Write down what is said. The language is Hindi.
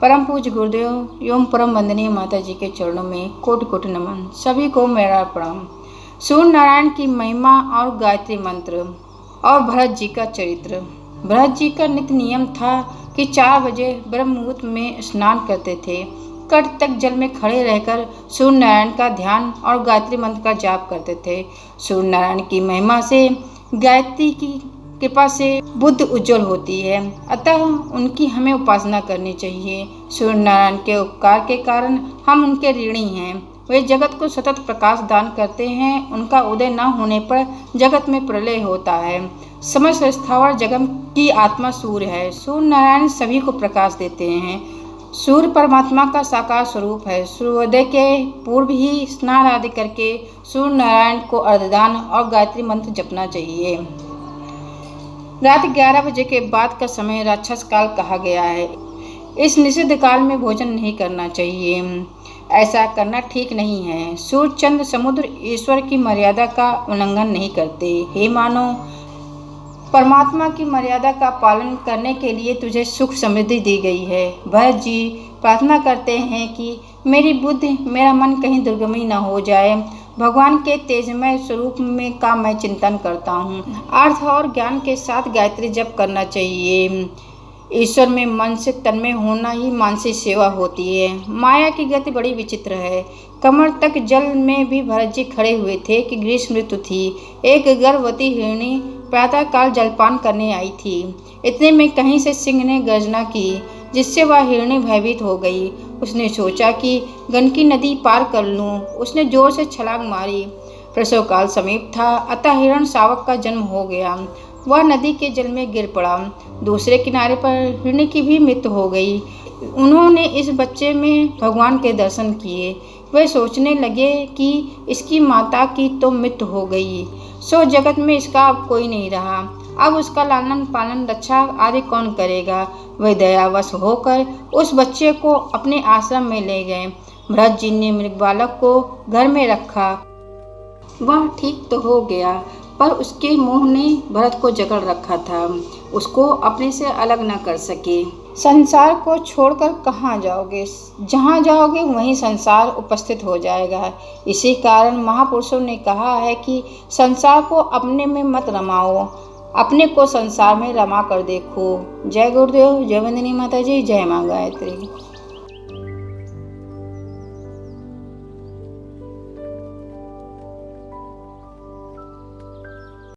परम पूज्य गुरुदेव एवं परम वंदनीय माता जी के चरणों में कोटि कोटि नमन। सभी को मेरा प्रणाम। सूर्य नारायण की महिमा और गायत्री मंत्र और भरत जी का चरित्र। भरत जी का नित्य नियम था कि 4 बजे ब्रह्म मुहूर्त में स्नान करते थे। कट तक जल में खड़े रहकर सूर्य नारायण का ध्यान और गायत्री मंत्र का जाप करते थे। सूर्य नारायण की महिमा से, गायत्री की कृपा से बुद्धि उज्जवल होती है, अतः उनकी हमें उपासना करनी चाहिए। सूर्य नारायण के उपकार के कारण हम उनके ऋणी हैं। वे जगत को सतत प्रकाश दान करते हैं। उनका उदय न होने पर जगत में प्रलय होता है। समस्त स्थावर जगत की आत्मा सूर्य है। सूर्य नारायण सभी को प्रकाश देते हैं। सूर्य परमात्मा का साकार स्वरूप है। सूर्योदय के पूर्व ही स्नान आदि करके सूर्य नारायण को अर्घदान और गायत्री मंत्र जपना चाहिए। रात 11 बजे के बाद का समय राक्षस काल कहा गया है। इस निषिद्ध काल में भोजन नहीं करना चाहिए। ऐसा करना ठीक नहीं है। सूर्य, चंद्र, समुद्र ईश्वर की मर्यादा का उल्लंघन नहीं करते। हे मानव, परमात्मा की मर्यादा का पालन करने के लिए तुझे सुख समृद्धि दी गई है। भरत जी प्रार्थना करते हैं कि मेरी बुद्धि, मेरा मन कहीं दुर्गमी न हो जाए। भगवान के तेजमय स्वरूप में का मैं चिंतन करता हूँ। अर्थ और ज्ञान के साथ गायत्री जप करना चाहिए। ईश्वर में मन से तन्मय होना ही मानसिक सेवा होती है। माया की गति बड़ी विचित्र है। कमर तक जल में भी भरत जी खड़े हुए थे कि ग्रीष्म ऋतु थी। एक गर्भवती हिरणी प्रातः काल जलपान करने आई थी। इतने में कहीं से सिंह ने गर्जना की, जिससे वह हिरणी भयभीत हो गई। उसने सोचा कि गंडकी नदी पार कर लूं। उसने जोर से छलांग मारी। प्रसव काल समीप था, अतः हिरण शावक का जन्म हो गया। वह नदी के जल में गिर पड़ा। दूसरे किनारे पर हिरणी की भी मृत्यु हो गई। उन्होंने इस बच्चे में भगवान के दर्शन किए। वे सोचने लगे कि इसकी माता की तो मृत्यु हो गई, सो जगत में इसका अब कोई नहीं रहा। अब उसका लालन पालन, रक्षा आदि कौन करेगा। वे दयावश होकर उस बच्चे को अपने आश्रम में ले गए। भरत जी ने मृग बालक को घर में रखा। वह ठीक तो हो गया, पर उसके मोह ने भरत को जकड़ रखा था। उसको अपने से अलग न कर सके। संसार को छोड़कर कहाँ जाओगे? जहाँ जाओगे वहीं संसार उपस्थित हो जाएगा। इसी कारण महापुरुषों ने कहा है कि संसार को अपने में मत रमाओ, अपने को संसार में रमा कर देखो। जय गुरुदेव, जय वंदनी माता जी, जय माँ गायत्री।